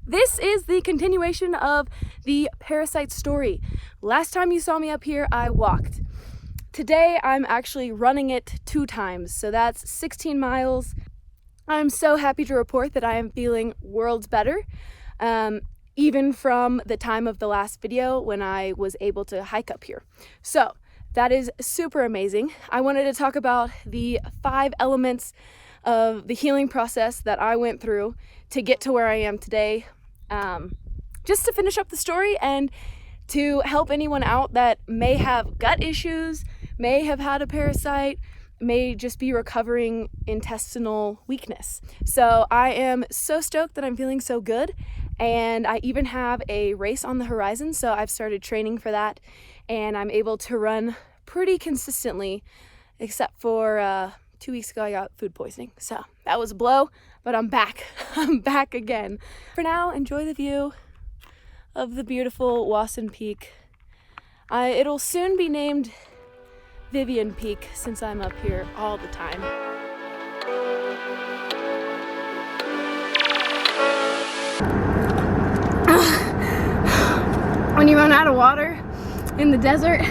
This is the continuation of the Parasite story. Last time you saw me up here, I walked. Today, I'm actually running it 2 times, so that's 16 miles. I'm so happy to report that I am feeling worlds better, even from the time of the last video when I was able to hike up here. So that is super amazing. I wanted to talk about the 5 elements of the healing process that I went through to get to where I am today, just to finish up the story and to help anyone out that may have gut issues, may have had a parasite, may just be recovering intestinal weakness. So I am so stoked that I'm feeling so good, and I even have a race on the horizon, so I've started training for that, and I'm able to run pretty consistently, except for 2 weeks ago I got food poisoning, so that was a blow, but I'm back. I'm back again. For now, enjoy the view of the beautiful Wasson Peak. It'll soon be named Vivian Peak since I'm up here all the time. When you run out of water in the desert,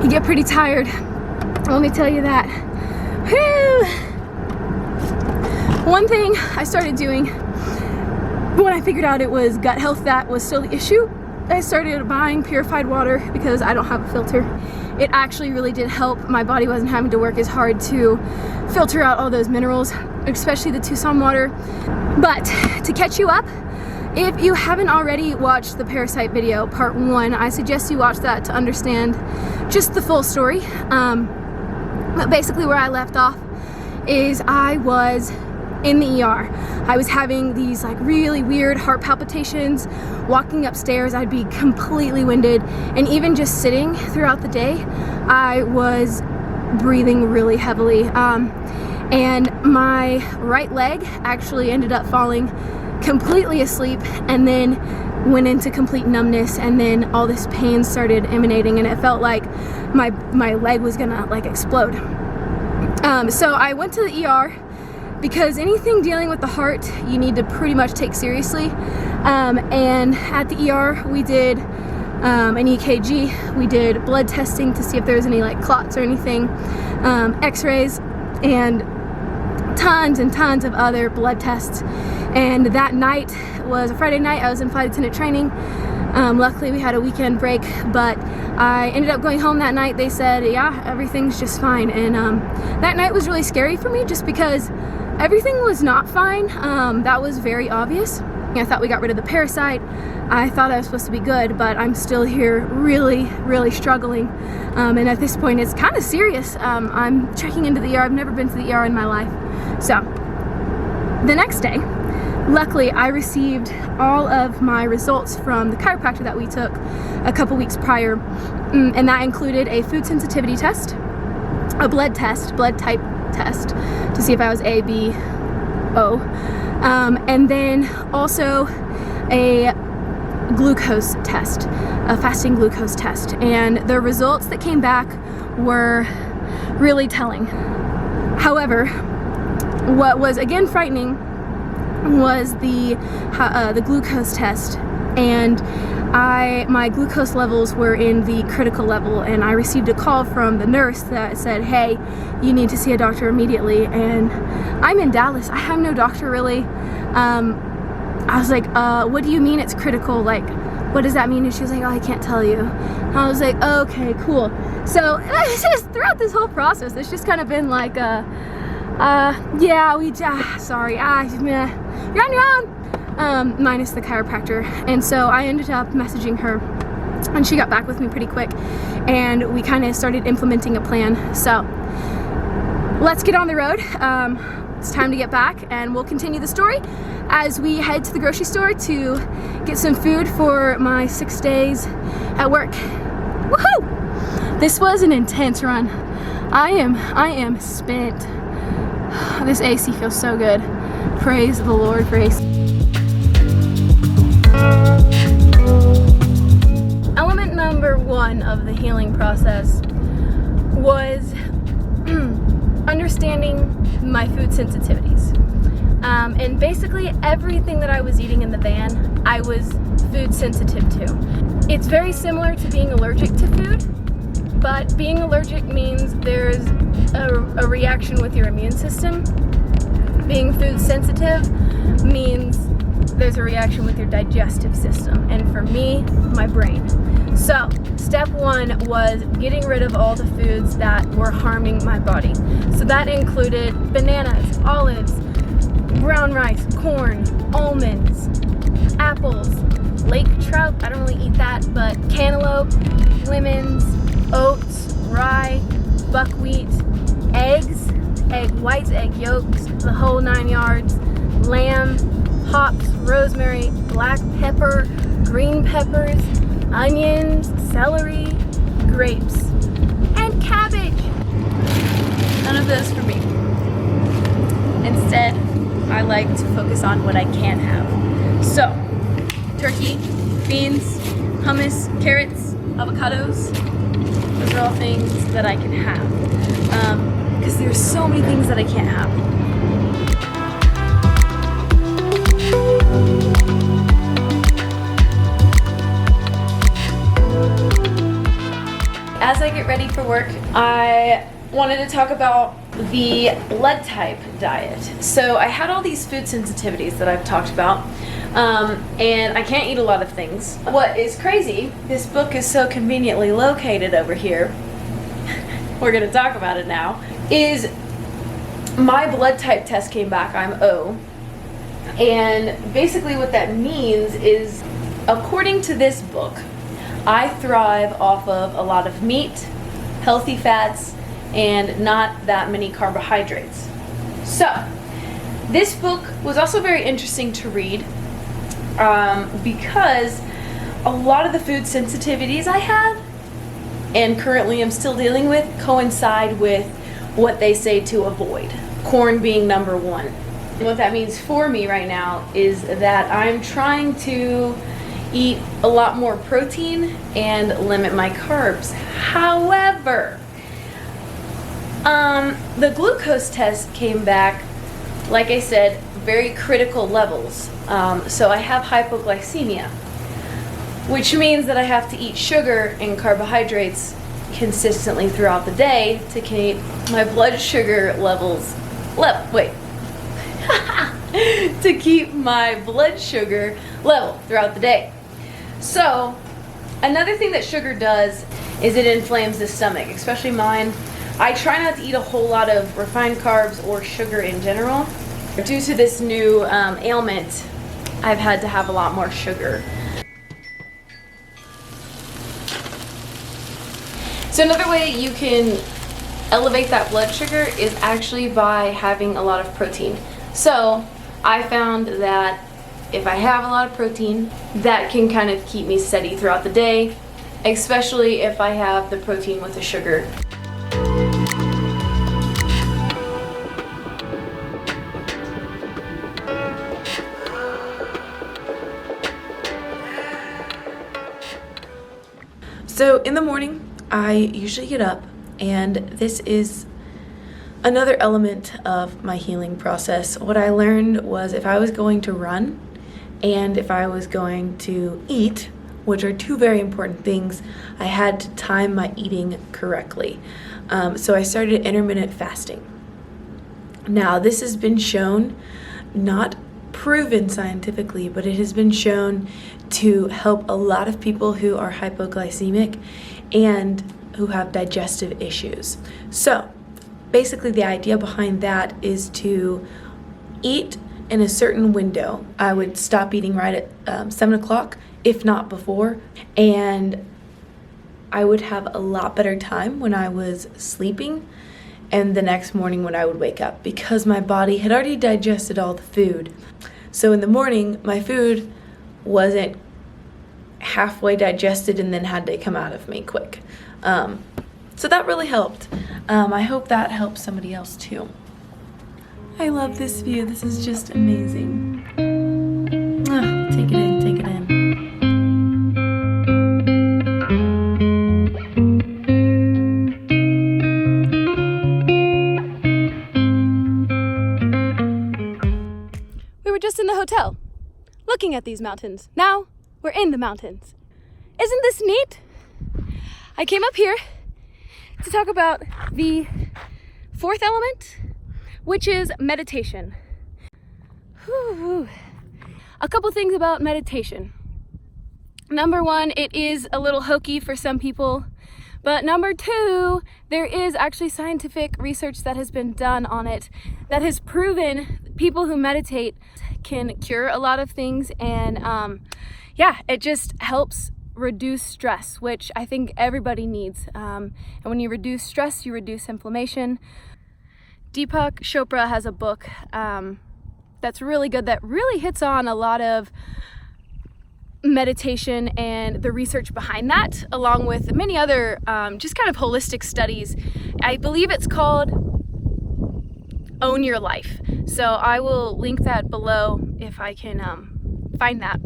you get pretty tired. Let me tell you that. Whew. One thing I started doing when I figured out it was gut health that was still the issue, I started buying purified water because I don't have a filter. It actually really did help. My body wasn't having to work as hard to filter out all those minerals, especially the Tucson water. But to catch you up, if you haven't already watched the Parasite video, part 1, I suggest you watch that to understand just the full story. But basically where I left off is I was in the ER. I was having these like really weird heart palpitations. Walking upstairs, I'd be completely winded, and even just sitting throughout the day, I was breathing really heavily. And my right leg actually ended up falling completely asleep, and then went into complete numbness, and then all this pain started emanating, and it felt like my leg was gonna like explode. So I went to the ER because anything dealing with the heart you need to pretty much take seriously. And at the ER we did an EKG, we did blood testing to see if there was any like clots or anything, x-rays, and tons and tons of other blood tests. And that night was a Friday night. I was in flight attendant training. Luckily we had a weekend break, but I ended up going home that night. They said, yeah, everything's just fine. And that night was really scary for me just because everything was not fine. That was very obvious. I thought we got rid of the parasite. I thought I was supposed to be good, but I'm still here really, really struggling. And at this point, it's kind of serious. I'm checking into the ER. I've never been to the ER in my life. So the next day, luckily, I received all of my results from the chiropractor that we took a couple weeks prior. And that included a food sensitivity test, a blood type test to see if I was A, B, O. And then also a glucose test, a fasting glucose test. And the results that came back were really telling. However, what was again frightening was the glucose test, and my glucose levels were in the critical level, and I received a call from the nurse that said, hey, you need to see a doctor immediately. And I'm in Dallas. I have no doctor really. I was like, what do you mean it's critical? Like, what does that mean? And she was like, oh, I can't tell you. And I was like, okay, cool. So just throughout this whole process, it's just kind of been like, sorry, you're on your own, minus the chiropractor. And so I ended up messaging her, and she got back with me pretty quick, and we kind of started implementing a plan. So let's get on the road. It's time to get back, and we'll continue the story as we head to the grocery store to get some food for my 6 days at work. Woohoo! This was an intense run. I am spent. This AC feels so good. Praise the Lord for AC. Element number 1 of the healing process was understanding my food sensitivities. And basically everything that I was eating in the van, I was food sensitive to. It's very similar to being allergic to food, but being allergic means there's a reaction with your immune system. Being food sensitive means there's a reaction with your digestive system, and for me, my brain. So, step one was getting rid of all the foods that were harming my body. So that included bananas, olives, brown rice, corn, almonds, apples, lake trout, I don't really eat that, but cantaloupe, lemons, oats, rye, buckwheat, eggs, egg whites, egg yolks, the whole 9 yards, lamb, hops, rosemary, black pepper, green peppers, onions, celery, grapes, and cabbage. None of those for me. Instead, I like to focus on what I can have. So, turkey, beans, hummus, carrots, avocados, those are all things that I can have. Because there's so many things that I can't have. As I get ready for work, I wanted to talk about the blood type diet. So I had all these food sensitivities that I've talked about, and I can't eat a lot of things. What is crazy, this book is so conveniently located over here, we're gonna talk about it now, is my blood type test came back, I'm O. And basically what that means is, according to this book, I thrive off of a lot of meat, healthy fats, and not that many carbohydrates. So, this book was also very interesting to read because a lot of the food sensitivities I had and currently am still dealing with coincide with what they say to avoid, corn being number one. And what that means for me right now is that I'm trying to eat a lot more protein and limit my carbs. However, the glucose test came back, like I said, very critical levels. So I have hypoglycemia, which means that I have to eat sugar and carbohydrates consistently throughout the day to keep my blood sugar levels to keep my blood sugar level throughout the day. So, another thing that sugar does is it inflames the stomach, especially mine. I try not to eat a whole lot of refined carbs or sugar in general. Due to this new ailment, I've had to have a lot more sugar. So another way you can elevate that blood sugar is actually by having a lot of protein. So I found that if I have a lot of protein, that can kind of keep me steady throughout the day, especially if I have the protein with the sugar. So in the morning, I usually get up, and this is another element of my healing process. What I learned was if I was going to run and if I was going to eat, which are two very important things, I had to time my eating correctly. So I started intermittent fasting. Now, this has been shown, not proven scientifically, but it has been shown to help a lot of people who are hypoglycemic and who have digestive issues. So basically the idea behind that is to eat in a certain window. I would stop eating right at 7 o'clock, if not before, and I would have a lot better time when I was sleeping and the next morning when I would wake up, because my body had already digested all the food. So in the morning, my food wasn't halfway digested and then had to come out of me quick. So that really helped. I hope that helps somebody else too. I love this view. This is just amazing. Take it in, take it in. just in the hotel, looking at these mountains. Now we're in the mountains. Isn't this neat? I came up here to talk about the fourth element, which is meditation. Whew. A couple things about meditation. Number one, it is a little hokey for some people. But number two, there is actually scientific research that has been done on it that has proven people who meditate can cure a lot of things. And it just helps reduce stress, which I think everybody needs. And when you reduce stress, you reduce inflammation. Deepak Chopra has a book that's really good, that really hits on a lot of meditation and the research behind that, along with many other just kind of holistic studies. I believe it's called Own Your Life. So I will link that below if I can find that,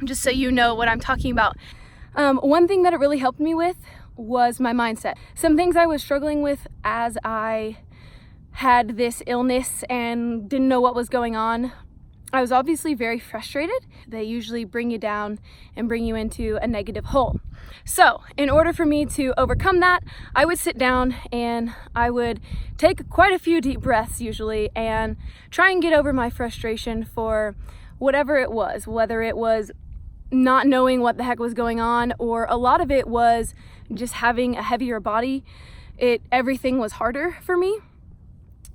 just so you know what I'm talking about. One thing that it really helped me with was my mindset. Some things I was struggling with as I had this illness and didn't know what was going on. I was obviously very frustrated. They usually bring you down and bring you into a negative hole. So in order for me to overcome that, I would sit down and I would take quite a few deep breaths usually and try and get over my frustration for whatever it was, whether it was not knowing what the heck was going on, or a lot of it was just having a heavier body. Everything was harder for me.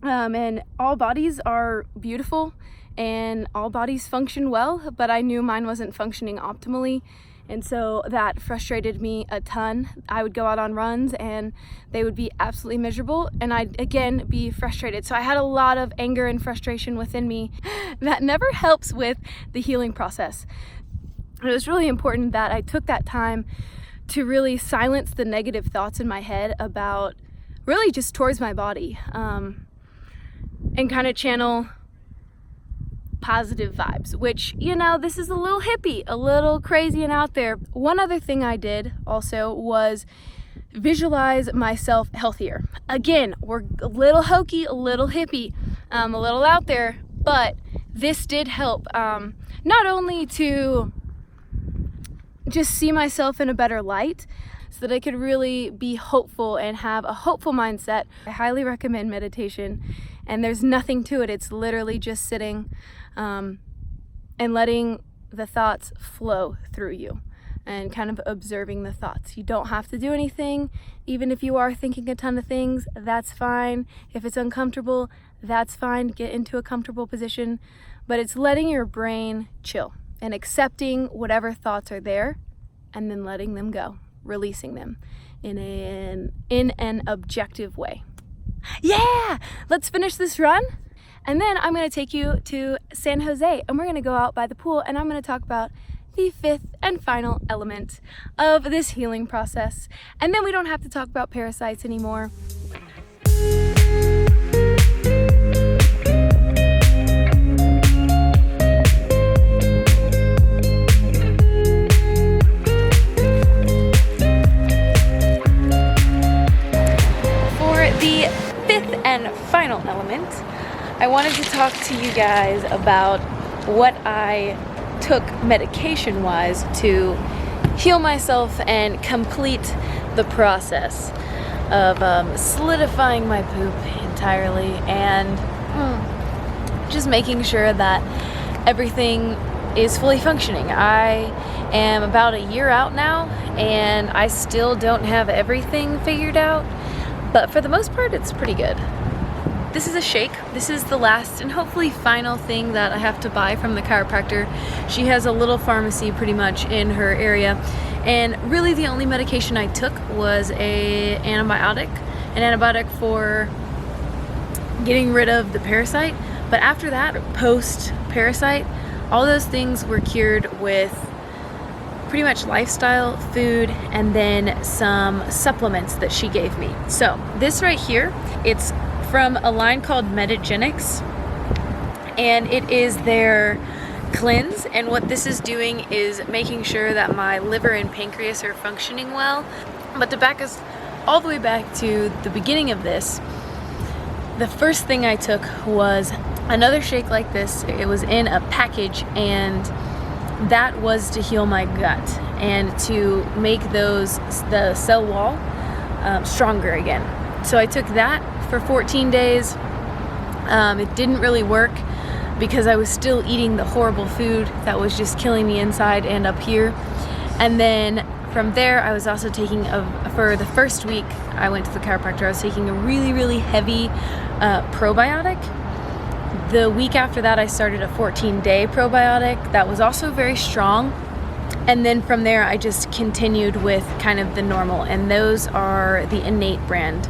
And all bodies are beautiful and all bodies function well, but I knew mine wasn't functioning optimally. And so that frustrated me a ton. I would go out on runs and they would be absolutely miserable, and I'd again be frustrated. So I had a lot of anger and frustration within me that never helps with the healing process. It was really important that I took that time to really silence the negative thoughts in my head about really just towards my body, and kind of channel positive vibes, which, this is a little hippie, a little crazy and out there. One other thing I did also was visualize myself healthier. Again, we're a little hokey, a little hippie, a little out there, but this did help, not only to just see myself in a better light, so that I could really be hopeful and have a hopeful mindset. I highly recommend meditation, and there's nothing to it. It's literally just sitting and letting the thoughts flow through you and kind of observing the thoughts. You don't have to do anything. Even if you are thinking a ton of things, that's fine. If it's uncomfortable, that's fine. Get into a comfortable position, but it's letting your brain chill and accepting whatever thoughts are there and then letting them go. Releasing them in an objective way. Yeah, let's finish this run, and then I'm going to take you to San Jose, and we're going to go out by the pool, and I'm going to talk about the fifth and final element of this healing process, and then we don't have to talk about parasites anymore. And final element, I wanted to talk to you guys about what I took medication-wise to heal myself and complete the process of solidifying my poop entirely and just making sure that everything is fully functioning. I am about a year out now and I still don't have everything figured out, but for the most part it's pretty good. This is a shake. This is the last and hopefully final thing that I have to buy from the chiropractor. She has a little pharmacy pretty much in her area, and really the only medication I took was an antibiotic for getting rid of the parasite. But after that, post parasite, all those things were cured with pretty much lifestyle, food, and then some supplements that she gave me. So this right here, it's from a line called Metagenics, and it is their cleanse, and what this is doing is making sure that my liver and pancreas are functioning well. But to back us all the way back to the beginning of this, the first thing I took was another shake like this. It was in a package, and that was to heal my gut and to make the cell wall stronger again. So I took that for 14 days. It didn't really work because I was still eating the horrible food that was just killing me inside and up here. And then from there, I was also taking for the first week I went to the chiropractor, I was taking a really heavy probiotic. The week after that, I started a 14-day probiotic that was also very strong. And then from there, I just continued with kind of the normal, and those are the Innate brand.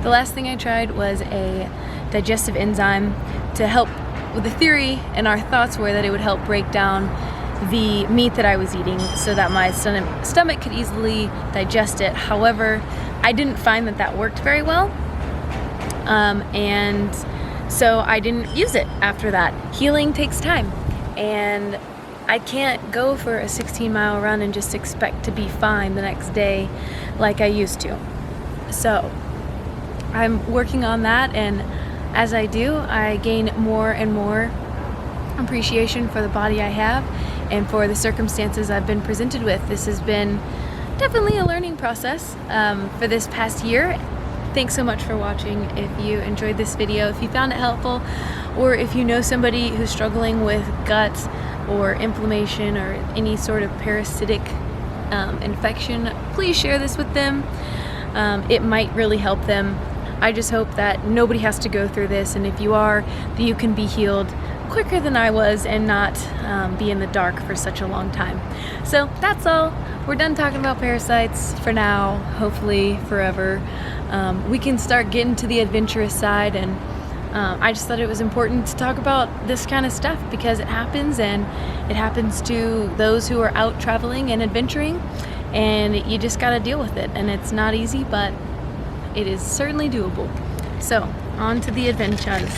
The last thing I tried was a digestive enzyme to help with the theory, and our thoughts were that it would help break down the meat that I was eating so that my stomach could easily digest it. However, I didn't find that worked very well. And so I didn't use it after that. Healing takes time, and I can't go for a 16-mile run and just expect to be fine the next day like I used to. So I'm working on that, and as I do, I gain more and more appreciation for the body I have and for the circumstances I've been presented with. This has been definitely a learning process for this past year. Thanks so much for watching. If you enjoyed this video, if you found it helpful, or if you know somebody who's struggling with gut or inflammation or any sort of parasitic infection, please share this with them. It might really help them. I just hope that nobody has to go through this, and if you are, that you can be healed quicker than I was and not be in the dark for such a long time. So that's all. We're done talking about parasites for now, hopefully forever. We can start getting to the adventurous side, and I just thought it was important to talk about this kind of stuff because it happens, and it happens to those who are out traveling and adventuring, and you just got to deal with it. And it's not easy, but it is certainly doable. So on to the adventures.